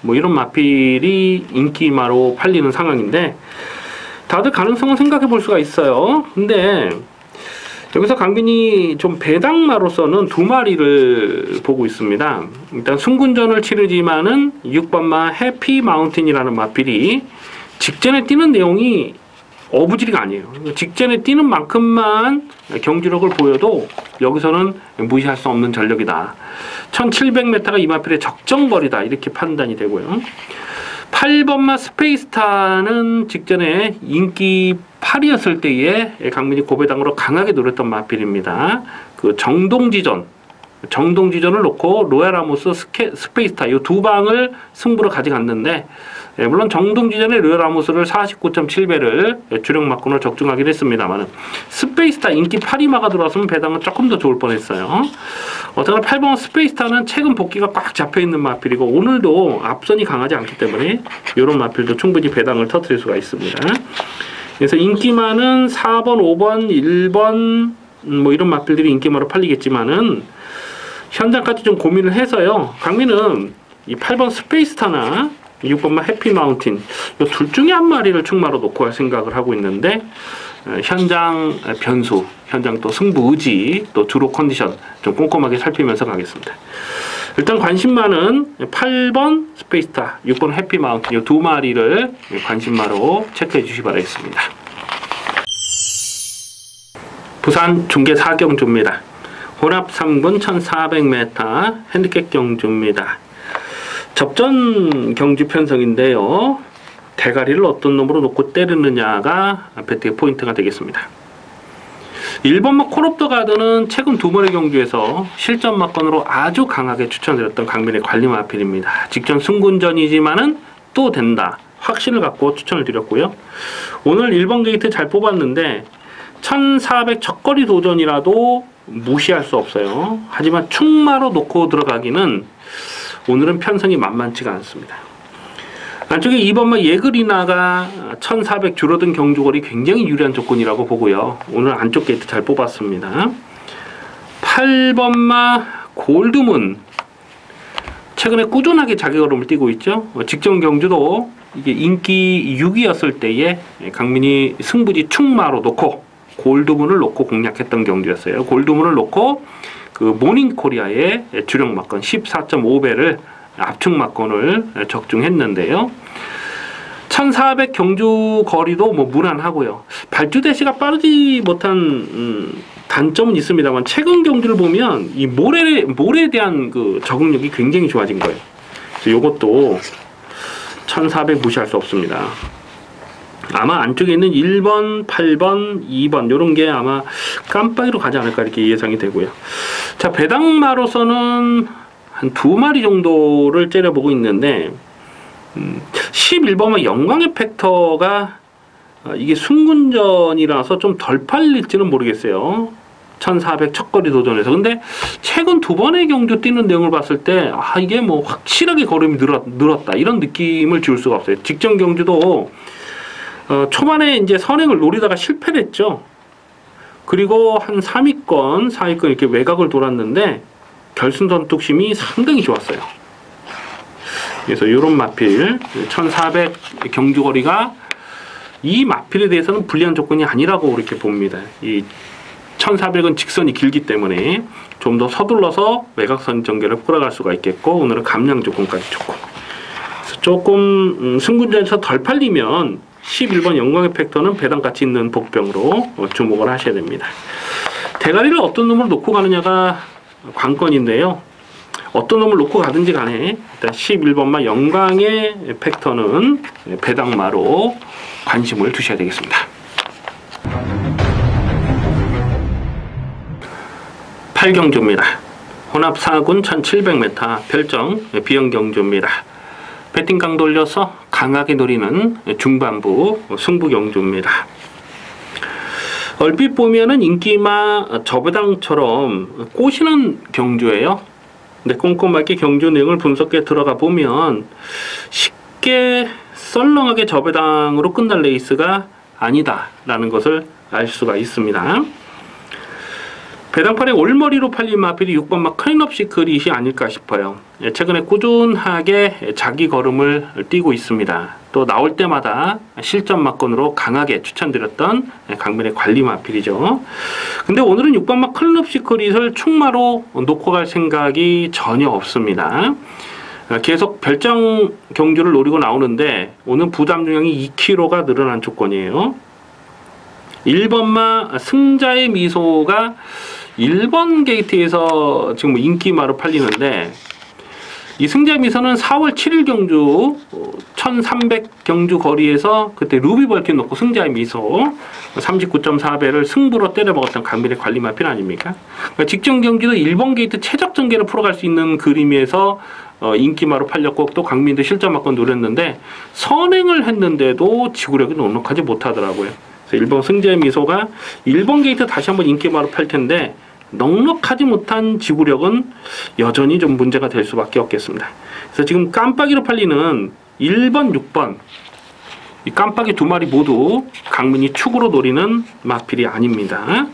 뭐 이런 마필이 인기마로 팔리는 상황인데 다들 가능성을 생각해 볼 수가 있어요. 근데 여기서 강빈이 좀 배당마로서는 2마리를 보고 있습니다. 일단 순군전을 치르지만은 6번마 해피 마운틴이라는 마필이 직전에 뛰는 내용이 어부지리가 아니에요. 직전에 뛰는 만큼만 경주력을 보여도 여기서는 무시할 수 없는 전력이다. 1700m가 이 마필의 적정거리다 이렇게 판단이 되고요. 8번마 스페이스타는 직전에 인기 8이었을 때에 강민이 고배당으로 강하게 노렸던 마필입니다. 그 정동지전을 놓고 로얄아모스 스페이스타 이 2방을 승부로 가져갔는데, 물론 정동지전에 로얄아모스를 49.7배를 주력 막군으로 적중하긴 했습니다만 스페이스타 인기 8이마가 들어왔으면 배당은 조금 더 좋을 뻔했어요. 어쨌거나 8번 스페이스타는 최근 복귀가 꽉 잡혀있는 마필이고 오늘도 앞선이 강하지 않기 때문에 이런 마필도 충분히 배당을 터뜨릴 수가 있습니다. 그래서 인기마는 4번, 5번, 1번 뭐 이런 마필들이 인기마로 팔리겠지만은 현장까지 좀 고민을 해서요. 강민은 이 8번 스페이스타나 6번마 해피 마운틴 이 둘 중에 한 마리를 충마로 놓고 할 생각을 하고 있는데, 현장 변수, 현장 또 승부 의지, 또 드로 컨디션 좀 꼼꼼하게 살피면서 가겠습니다. 일단 관심마는 8번 스페이스타, 6번 해피 마운틴 이 2마리를 관심마로 체크해 주시기 바라겠습니다. 부산 중계 4경주입니다. 혼합 3군 1400m 핸디캡 경주입니다. 접전 경주 편성인데요. 대가리를 어떤 놈으로 놓고 때리느냐가 배트의 포인트가 되겠습니다. 1번마 콜 오브 더 가든은 최근 2번의 경주에서 실전 막건으로 아주 강하게 추천드렸던 강민의 관리 마필입니다. 직전 승군전이지만은 또 된다 확신을 갖고 추천을 드렸고요. 오늘 1번 게이트 잘 뽑았는데 1400 첫거리 도전이라도 무시할 수 없어요. 하지만 충마로 놓고 들어가기는 오늘은 편성이 만만치가 않습니다. 안쪽에 2번마 예그리나가 1400 줄어든 경주거리 굉장히 유리한 조건이라고 보고요. 오늘 안쪽 게이트 잘 뽑았습니다. 8번마 골드문 최근에 꾸준하게 자기걸음을 뛰고 있죠. 직전 경주도 이게 인기 6위였을 때에 강민이 승부지 충마로 놓고 골드문을 놓고 공략했던 경주였어요. 골드문을 놓고 그 모닝코리아의 주력 막건 14.5배를 압축 막건을 적중했는데요. 1400 경주 거리도 뭐 무난하고요. 발주 대시가 빠르지 못한 단점은 있습니다만 최근 경주를 보면 이 모래에 대한 그 적응력이 굉장히 좋아진 거예요. 그래서 이것도 1400 무시할 수 없습니다. 아마 안쪽에 있는 1번, 8번, 2번 이런 게 아마 깜빡이로 가지 않을까 이렇게 예상이 되고요. 자, 배당마로서는 한 2마리 정도를 째려보고 있는데 11번마 영광의 팩터가 이게 순군전이라서 좀 덜 팔릴지는 모르겠어요. 1400 첫거리 도전에서. 근데 최근 2번의 경주 뛰는 내용을 봤을 때 이게 뭐 확실하게 걸음이 늘었다 이런 느낌을 줄 수가 없어요. 직전 경주도 초반에 이제 선행을 노리다가 실패를 했죠. 그리고 한 3위권, 4위권 이렇게 외곽을 돌았는데 결승선 뚝심이 상당히 좋았어요. 그래서 이런 마필 1400 경주거리가 이 마필에 대해서는 불리한 조건이 아니라고 그렇게 봅니다. 이 1400은 직선이 길기 때문에 좀 더 서둘러서 외곽선 전개를 풀어갈 수가 있겠고 오늘은 감량 조건까지 좋고 그래서 조금 승군전에서 덜 팔리면 11번 영광의 팩터는 배당가치 있는 복병으로 주목을 하셔야 됩니다. 대가리를 어떤 놈으로 놓고 가느냐가 관건인데요. 어떤 놈을 놓고 가든지 간에 일단 11번마 영광의 팩터는 배당마로 관심을 두셔야 되겠습니다. 8경주입니다. 혼합 4군 1700m 별정 비영경주입니다. 배팅강 돌려서 강하게 노리는 중반부 승부경주입니다. 얼핏 보면은 인기마 저배당처럼 꼬시는 경주예요. 근데 꼼꼼하게 경주 내용을 분석해 들어가 보면 쉽게 썰렁하게 저배당으로 끝날 레이스가 아니다라는 것을 알 수가 있습니다. 배당판에 올머리로 팔린 마필이 6번마 클린업 시크릿이 아닐까 싶어요. 최근에 꾸준하게 자기 걸음을 띄고 있습니다. 또 나올 때마다 실전 막건으로 강하게 추천드렸던 강민의 관리 마필이죠. 근데 오늘은 6번마 클린업 시크릿을 충마로 놓고 갈 생각이 전혀 없습니다. 계속 별정 경주를 노리고 나오는데 오늘 부담 중량이 2kg가 늘어난 조건이에요. 1번마 승자의 미소가 1번 게이트에서 지금 인기마로 팔리는데 이 승자의 미소는 4월 7일 경주 1300 경주 거리에서 그때 루비 벌킨 놓고 승자의 미소 39.4배를 승부로 때려 먹었던 강민의 관리 마필 아닙니까? 그러니까 직전 경기도 1번 게이트 최적 전개를 풀어갈 수 있는 그림에서 인기마로 팔렸고 또 강민도 실전 막건 노렸는데 선행을 했는데도 지구력이 넉넉하지 못하더라고요. 1번 승자의 미소가 1번 게이트 다시 한번 인기마로 팔 텐데 넉넉하지 못한 지구력은 여전히 좀 문제가 될 수밖에 없겠습니다. 그래서 지금 깜빡이로 팔리는 1번, 6번 이 깜빡이 2마리 모두 강민이 축으로 노리는 마필이 아닙니다.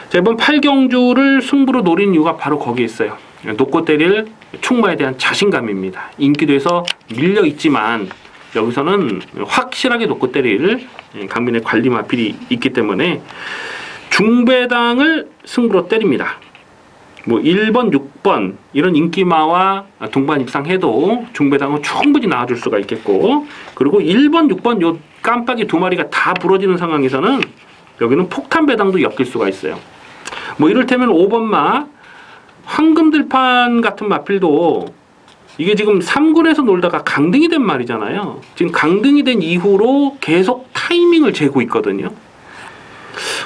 자, 이번 8경주를 승부로 노리는 이유가 바로 거기에 있어요. 놓고 때릴 축마에 대한 자신감입니다. 인기도에서 밀려 있지만 여기서는 확실하게 놓고 때릴 강민의 관리 마필이 있기 때문에 중배당을 승부로 때립니다. 뭐 1번, 6번 이런 인기마와 동반 입상해도 중배당은 충분히 나와줄 수가 있겠고 그리고 1번, 6번 요 깜빡이 2마리가 다 부러지는 상황에서는 여기는 폭탄 배당도 엮일 수가 있어요. 뭐 이를테면 5번마 황금들판 같은 마필도 이게 지금 3군에서 놀다가 강등이 된 말이잖아요. 지금 강등이 된 이후로 계속 타이밍을 재고 있거든요.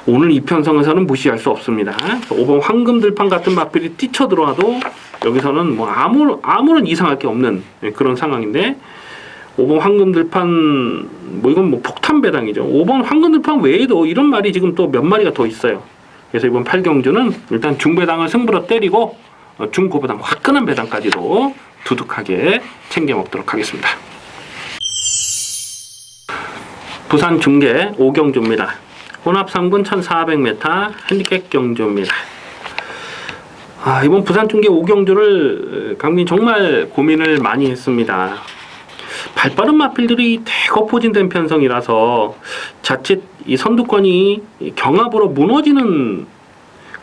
오늘 이 편성에서는 무시할 수 없습니다. 5번 황금들판 같은 마필이 뛰쳐 들어와도 여기서는 뭐 아무런 이상할 게 없는 그런 상황인데 5번 황금들판 뭐 이건 뭐 폭탄 배당이죠. 5번 황금들판 외에도 이런 말이 지금 또 몇 마리가 더 있어요. 그래서 이번 8경주는 일단 중배당을 승부로 때리고 중고배당 화끈한 배당까지도 두둑하게 챙겨 먹도록 하겠습니다. 부산 중계 5경주입니다. 혼합 3군 1400m 핸디캡 경주입니다. 이번 부산 중계 5경주를 강민 정말 고민을 많이 했습니다. 발빠른 마필들이 대거 포진된 편성이라서 자칫 이 선두권이 경합으로 무너지는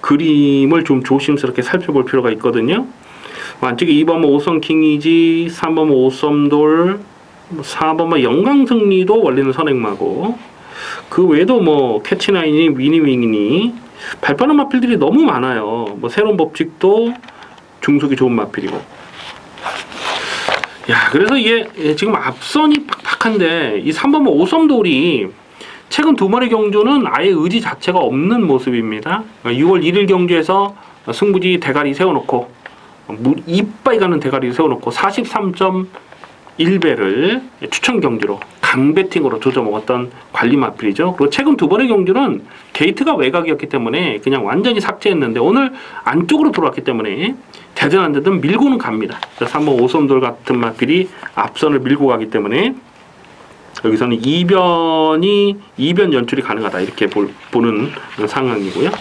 그림을 좀 조심스럽게 살펴볼 필요가 있거든요. 안쪽에 2번 오선 킹이지, 3번 오섬돌, 4번 영광승리도 원래는 선행마고, 그 외에도 뭐 캐치나인이, 위니윙이니 발빠른 마필들이 너무 많아요. 뭐 새로운 법칙도 중속이 좋은 마필이고. 야, 그래서 이게 지금 앞선이 팍팍한데 이 3번 오섬돌이 최근 두 마리 경주는 아예 의지 자체가 없는 모습입니다. 6월 1일 경주에서 승부지 대가리 세워놓고 이빠이 가는 대가리 세워놓고 43.1배를 추천 경주로 강배팅으로 조져먹었던 관리 마필이죠. 그리고 최근 두 번의 경주는 게이트가 외곽이었기 때문에 그냥 완전히 삭제했는데 오늘 안쪽으로 들어왔기 때문에 되든 안 되든 밀고는 갑니다. 3번 오섬돌 같은 마필이 앞선을 밀고 가기 때문에 여기서는 이변 연출이 가능하다 이렇게 보는 상황이고요.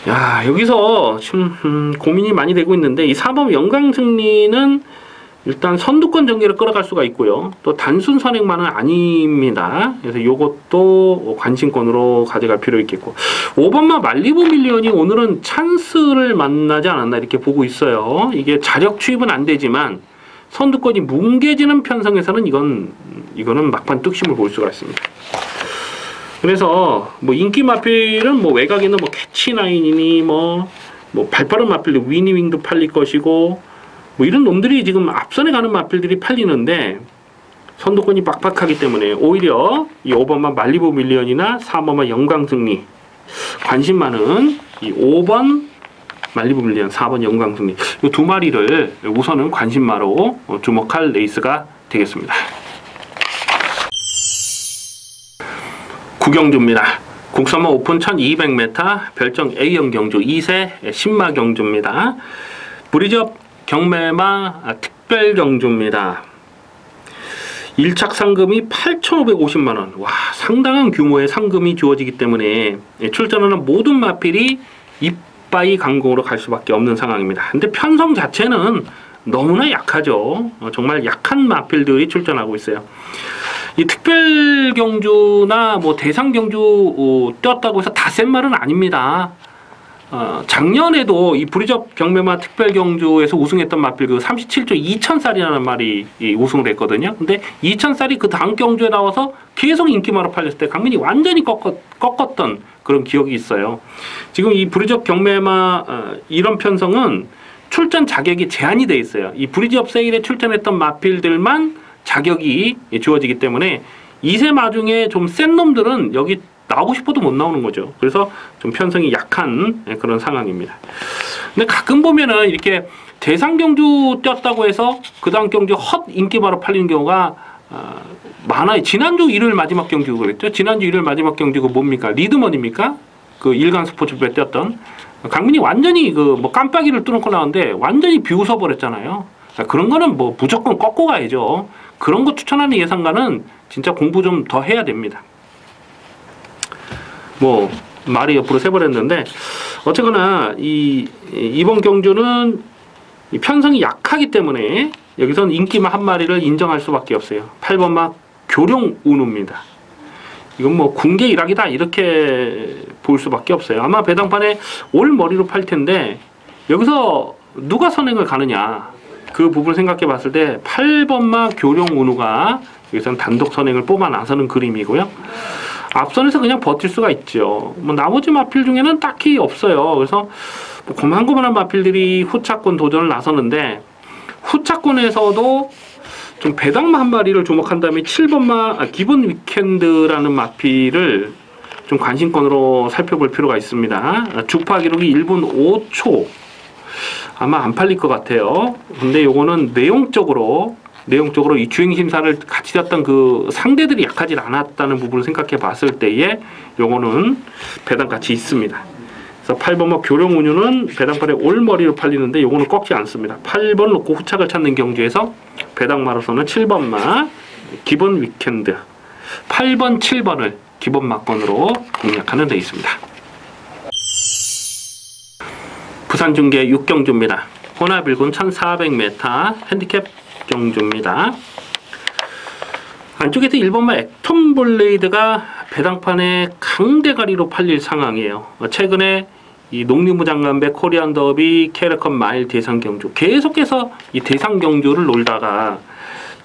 야, 여기서 지금 고민이 많이 되고 있는데 이 4번 영광승리는 일단 선두권 전개를 끌어갈 수가 있고요. 또 단순 선행만은 아닙니다. 그래서 이것도 관심권으로 가져갈 필요 있겠고, 5번마 말리부 밀리언이 오늘은 찬스를 만나지 않았나 이렇게 보고 있어요. 이게 자력 추입은 안 되지만 선두권이 뭉개지는 편성에서는 이거는 막판 뚝심을 볼 수가 있습니다. 그래서 뭐 인기 마필은 뭐 외곽에 있는 뭐 캐치나인이니 뭐 발빠른 마필 위니윙도 팔릴 것이고 뭐 이런 놈들이 지금 앞선에 가는 마필들이 팔리는데 선두권이 빡빡하기 때문에 오히려 이 5번만 말리부 밀리언이나 4번만 영광승리, 관심 많은 이 5번 말리부 밀리언, 4번 영광승리 이 두 마리를 우선은 관심마로 주목할 레이스가 되겠습니다. 구경주입니다. 국선마 오픈 1200m 별정 A형 경주 2세 신마 경주입니다. 브리즈업 경매마 특별 경주입니다. 1착 상금이 8,550만원. 와, 상당한 규모의 상금이 주어지기 때문에 출전하는 모든 마필이 이빠이 강공으로 갈 수밖에 없는 상황입니다. 근데 편성 자체는 너무나 약하죠. 정말 약한 마필들이 출전하고 있어요. 이 특별 경주나 뭐 대상 경주 뛰었다고 해서 다 센 말은 아닙니다. 작년에도 이 브리즈업 경매마 특별 경주에서 우승했던 마필 그 37조 2천쌀이라는 말이 우승을 했거든요. 근데 2천쌀이 그 다음 경주에 나와서 계속 인기마로 팔렸을 때 강민이 완전히 꺾었던 그런 기억이 있어요. 지금 이 브리즈업 경매마 이런 편성은 출전 자격이 제한이 돼 있어요. 이 브리즈업 세일에 출전했던 마필들만 자격이 주어지기 때문에 2세 마중에 좀 센 놈들은 여기 나오고 싶어도 못 나오는 거죠. 그래서 좀 편성이 약한 그런 상황입니다. 근데 가끔 보면은 이렇게 대상 경주 뛰었다고 해서 그 다음 경주 헛 인기마로 팔리는 경우가 많아요. 지난주 일요일 마지막 경주 그랬죠. 지난주 일요일 마지막 경주가 뭡니까? 리드먼입니까? 그 일간 스포츠부에 뛰었던 강민이 완전히 그 뭐 깜빡이를 뚫고 나왔는데 완전히 비웃어 버렸잖아요. 그런 거는 뭐 무조건 꺾고 가야죠. 그런 거 추천하는 예상가는 진짜 공부 좀 더 해야 됩니다. 뭐 말이 옆으로 새버렸는데 어쨌거나 이번 경주는 편성이 약하기 때문에 여기서는 인기마 한 마리를 인정할 수밖에 없어요. 8번마 교룡 운우입니다. 이건 뭐 궁계 일학이다 이렇게 볼 수밖에 없어요. 아마 배당판에 올 머리로 팔 텐데 여기서 누가 선행을 가느냐 그 부분을 생각해 봤을 때 8번마 교룡 운우가 여기서는 단독 선행을 뽑아 나서는 그림이고요. 앞선에서 그냥 버틸 수가 있죠. 뭐 나머지 마필 중에는 딱히 없어요. 그래서 뭐 고만고만한 마필들이 후차권 도전을 나서는데 후차권에서도 좀 배당마 한 마리를 주목한다면 7번마 기본 위켄드라는 마필을 좀 관심권으로 살펴볼 필요가 있습니다. 주파 기록이 1분 5초 아마 안 팔릴 것 같아요. 근데 요거는 내용적으로 이 주행 심사를 같이 했던 그 상대들이 약하지 않았다는 부분을 생각해 봤을 때에 요거는 배당 가치 있습니다. 그래서 8번마 교룡 운유는 배당판에 올머리로 팔리는데 요거는 꺾지 않습니다. 8번 놓고 후착을 찾는 경주에서 배당마로서는 7번마 기본 위켄드 8번 7번을 기본 막건으로 공략하는 데 있습니다. 부산중계 6경주입니다. 호나빌군 1400m 핸디캡 경주입니다. 안쪽에서 1번마 액톤 블레이드가 배당판에 강대가리로 팔릴 상황이에요. 최근에 이 농림부 장관배 코리안 더비 캐러컵 마일 대상 경주 계속해서 이 대상 경주를 놀다가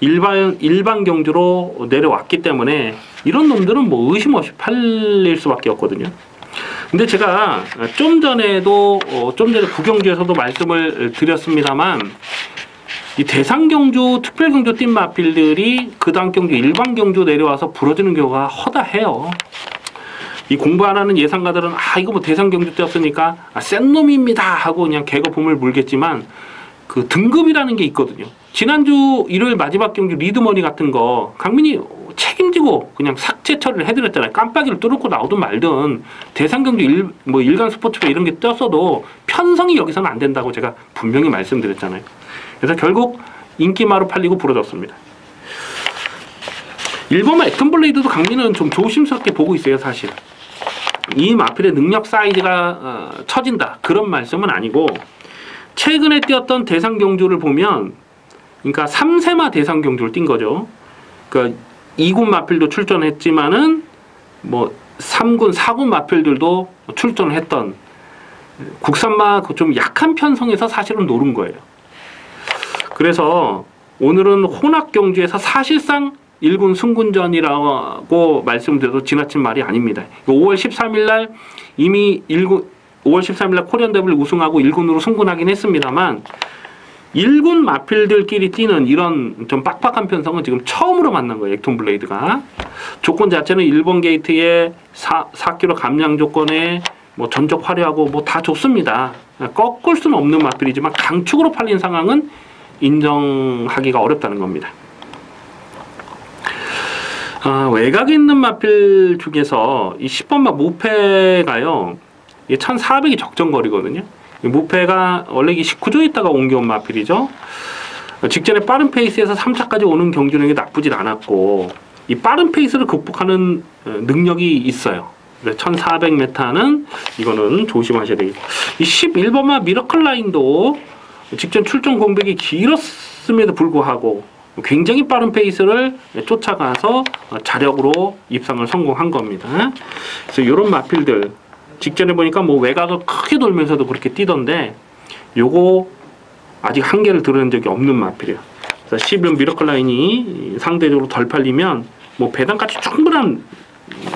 일반 경주로 내려왔기 때문에 이런 놈들은 뭐 의심 없이 팔릴 수밖에 없거든요. 근데 제가 좀 전에 구경주에서도 말씀을 드렸습니다만 이 대상 경주, 특별 경주 뛴 마필들이 그 다음 경주, 일반 경주 내려와서 부러지는 경우가 허다해요. 이 공부 안 하는 예상가들은 이거 뭐 대상 경주 뛰었으니까 센 놈입니다 하고 그냥 개거품을 물겠지만 그 등급이라는 게 있거든요. 지난주 일요일 마지막 경주 리드머니 같은 거 강민이 책임지고 그냥 삭제 처리를 해드렸잖아요. 깜빡이를 뚫고 나오든 말든 대상 경주 일간 스포츠가 이런 게 떴어도 편성이 여기서는 안 된다고 제가 분명히 말씀드렸잖아요. 그래서 결국 인기마로 팔리고 부러졌습니다. 일본마 액턴블레이드도 강민은 좀 조심스럽게 보고 있어요. 사실 이 마필의 능력 사이즈가 처진다 그런 말씀은 아니고 최근에 뛰었던 대상 경주를 보면 그러니까 3세마 대상 경주를 뛴 거죠. 그러니까 2군 마필도 출전했지만은 뭐 3군, 4군 마필들도 출전을 했던 국산마 좀 약한 편성에서 사실은 노른 거예요. 그래서 오늘은 혼합 경주에서 사실상 1군 승군전이라고 말씀드려도 지나친 말이 아닙니다. 5월 13일 날 이미 5월 13일 날 코리안 더비를 우승하고 1군으로 승군하긴 했습니다만 1군 마필들끼리 뛰는 이런 좀 빡빡한 편성은 지금 처음으로 만난 거예요. 액턴블레이드가. 조건 자체는 일본 게이트의 4km 감량 조건에 뭐 전적 화려하고 뭐 다 좋습니다. 꺾을 수는 없는 마필이지만 강축으로 팔린 상황은 인정하기가 어렵다는 겁니다. 외곽에 있는 마필 중에서 이 10번마 무패가요. 1,400이 적정거리거든요. 무패가 원래 19조에 있다가 옮겨온 마필이죠. 직전에 빠른 페이스에서 3차까지 오는 경주력이 나쁘진 않았고 이 빠른 페이스를 극복하는 능력이 있어요. 1400m는 이거는 조심하셔야 되겠고 이 11번마 미러클 라인도 직전 출전 공백이 길었음에도 불구하고 굉장히 빠른 페이스를 쫓아가서 자력으로 입상을 성공한 겁니다. 그래서 이런 마필들 직전에 보니까 뭐 외곽을 크게 돌면서도 그렇게 뛰던데 요거 아직 한계를 드러낸 적이 없는 마필이에요. 그래서 11번 미러클 라인이 상대적으로 덜 팔리면 뭐 배당까지 충분한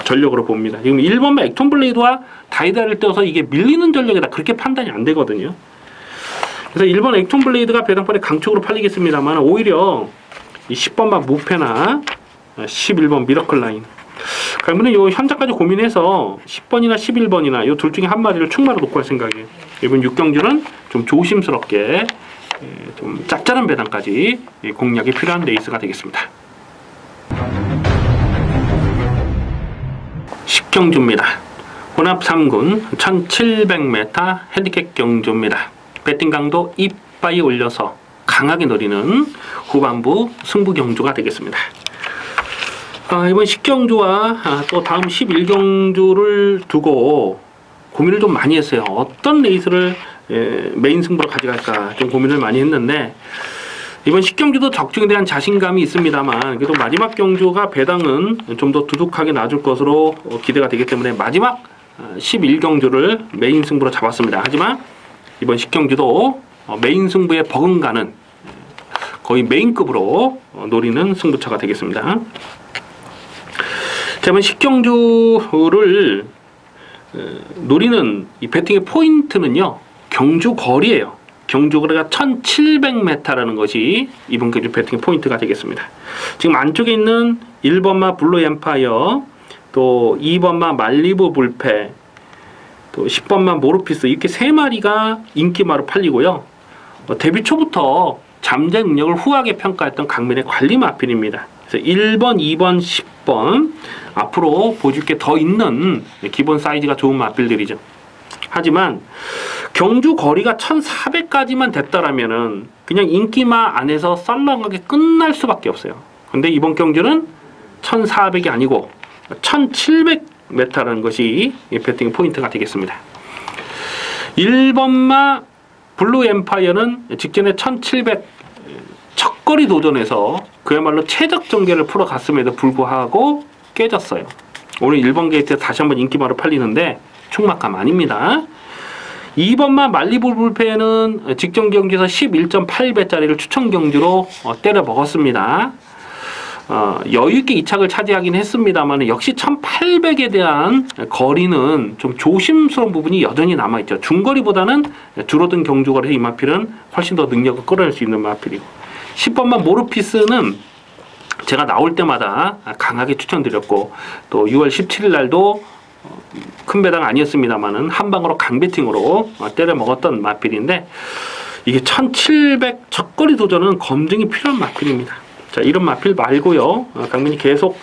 전력으로 봅니다. 지금 1번마 액턴블레이드와 다이다를 떼어서 이게 밀리는 전력이다 그렇게 판단이 안 되거든요. 그래서 1번 액턴블레이드가 배당판에 강축으로 팔리겠습니다만 오히려 이 10번마 무패나 11번 미러클 라인 그러면 요 현장까지 고민해서 10번이나 11번이나 요 둘 중에 한 마리를 충마로 놓고 할 생각이에요. 이번 6경주는 좀 조심스럽게 좀 짭짤한 배당까지 공략이 필요한 레이스가 되겠습니다. 10경주입니다. 혼합 3군 1700m 핸디캡 경주입니다. 배팅 강도 이빠이 올려서 강하게 노리는 후반부 승부 경주가 되겠습니다. 이번 10경주와 또 다음 11경주를 두고 고민을 좀 많이 했어요. 어떤 레이스를 메인 승부로 가져갈까 좀 고민을 많이 했는데 이번 10경주도 적중에 대한 자신감이 있습니다만 그래도 마지막 경주가 배당은 좀 더 두둑하게 나줄 것으로 기대가 되기 때문에 마지막 11경주를 메인 승부로 잡았습니다. 하지만 이번 10경주도 메인 승부에 버금가는 거의 메인급으로 노리는 승부처가 되겠습니다. 자, 이번 10경주를 노리는 이 배팅의 포인트는요. 경주 거리예요. 경주 거리가 1700m라는 것이 이번 경주 배팅의 포인트가 되겠습니다. 지금 안쪽에 있는 1번마 블루 엠파이어, 또 2번마 말리부 불패, 또 10번마 모르피스 이렇게 세 마리가 인기마로 팔리고요. 데뷔 초부터 잠재 능력을 후하게 평가했던 강민의 관리 마필입니다. 그래서 1번, 2번, 10번 앞으로 보여줄 게 더 있는 기본 사이즈가 좋은 마필들이죠. 하지만 경주 거리가 1400까지만 됐다라면은 그냥 인기마 안에서 썰렁하게 끝날 수밖에 없어요. 근데 이번 경주는 1400이 아니고 1700m라는 것이 배팅 포인트가 되겠습니다. 1번마 블루 엠파이어는 직전에 1700 첫거리 도전에서 그야말로 최적 전개를 풀어갔음에도 불구하고 깨졌어요. 오늘 1번 게이트에 다시 한번 인기마로 팔리는데 충막감 아닙니다. 2번마 말리볼 불펜은 직전 경주에서 11.8배짜리를 추천 경주로 때려 먹었습니다. 여유있게 2착을 차지하긴 했습니다만 역시 1800에 대한 거리는 좀 조심스러운 부분이 여전히 남아있죠. 중거리보다는 줄어든 경주거리에서 이 마필은 훨씬 더 능력을 끌어낼 수 있는 마필이고, 10번만 모르피스는 제가 나올 때마다 강하게 추천드렸고, 또 6월 17일 날도 큰 배당 아니었습니다만은 한 방으로 강배팅으로 때려 먹었던 마필인데, 이게 1700 첫거리 도전은 검증이 필요한 마필입니다. 자, 이런 마필 말고요, 강민이 계속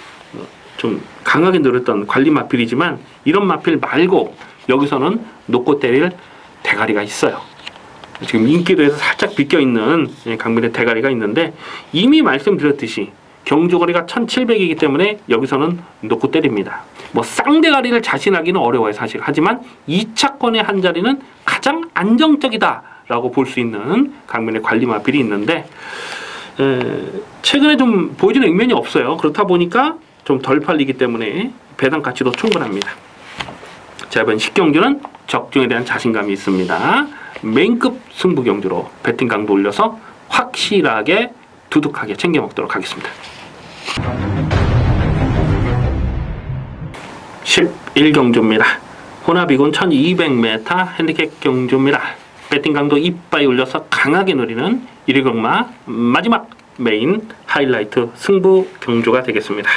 좀 강하게 노렸던 관리 마필이지만 이런 마필 말고 여기서는 놓고 때릴 대가리가 있어요. 지금 인기도에서 살짝 비껴있는 강민의 대가리가 있는데, 이미 말씀드렸듯이 경주거리가 1700이기 때문에 여기서는 놓고 때립니다. 뭐 쌍대가리를 자신하기는 어려워요 사실. 하지만 2차권의 한 자리는 가장 안정적이다 라고 볼 수 있는 강민의 관리 마필이 있는데, 최근에 좀 보여주는 액면이 없어요. 그렇다 보니까 좀 덜 팔리기 때문에 배당 가치도 충분합니다. 자, 이번 10경주는 적중에 대한 자신감이 있습니다. 메인급 승부 경주로 배팅 강도 올려서 확실하게 두둑하게 챙겨 먹도록 하겠습니다. 11경주입니다. 혼합이군 1200m 핸디캡 경주입니다. 배팅 강도 이빠이 올려서 강하게 노리는 1위경마 마지막 메인 하이라이트 승부 경주가 되겠습니다.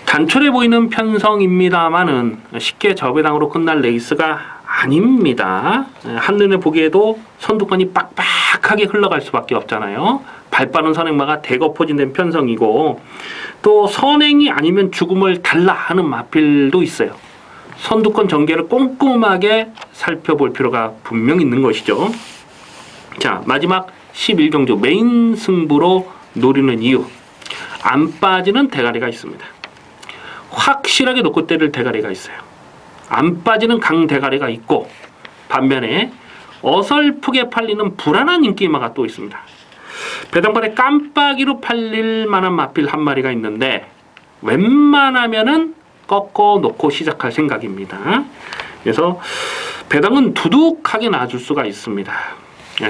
단촐해 보이는 편성입니다만은 쉽게 저배당으로 끝날 레이스가 아닙니다. 한눈에 보기에도 선두권이 빡빡하게 흘러갈 수밖에 없잖아요. 발빠른 선행마가 대거 포진된 편성이고, 또 선행이 아니면 죽음을 달라 하는 마필도 있어요. 선두권 전개를 꼼꼼하게 살펴볼 필요가 분명히 있는 것이죠. 자, 마지막 11경주 메인 승부로 노리는 이유, 안 빠지는 대가리가 있습니다. 확실하게 놓고 때릴 대가리가 있어요. 안 빠지는 강 대가리가 있고, 반면에 어설프게 팔리는 불안한 인기마가 또 있습니다. 배당반에 깜빡이로 팔릴 만한 마필 한 마리가 있는데 웬만하면은 꺾어 놓고 시작할 생각입니다. 그래서 배당은 두둑하게 놔줄 수가 있습니다.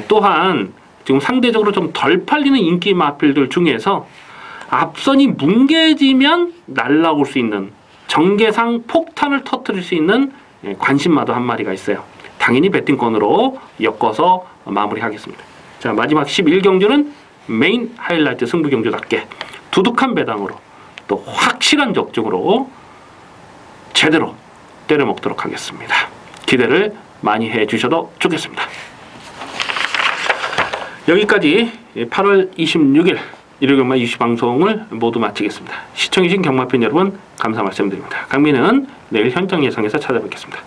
또한 지금 상대적으로 좀 덜 팔리는 인기 마필들 중에서 앞선이 뭉개지면 날라올 수 있는 정계상 폭탄을 터뜨릴 수 있는 관심마도 한 마리가 있어요. 당연히 배팅권으로 엮어서 마무리하겠습니다. 자, 마지막 11경주는 메인 하이라이트 승부 경주답게 두둑한 배당으로 또 확실한 적중으로 제대로 때려 먹도록 하겠습니다. 기대를 많이 해주셔도 좋겠습니다. 여기까지 8월 26일 일요일경마 이슈 방송을 모두 마치겠습니다. 시청해주신 경마팬 여러분 감사 말씀드립니다. 강민은 내일 현장 예상에서 찾아뵙겠습니다.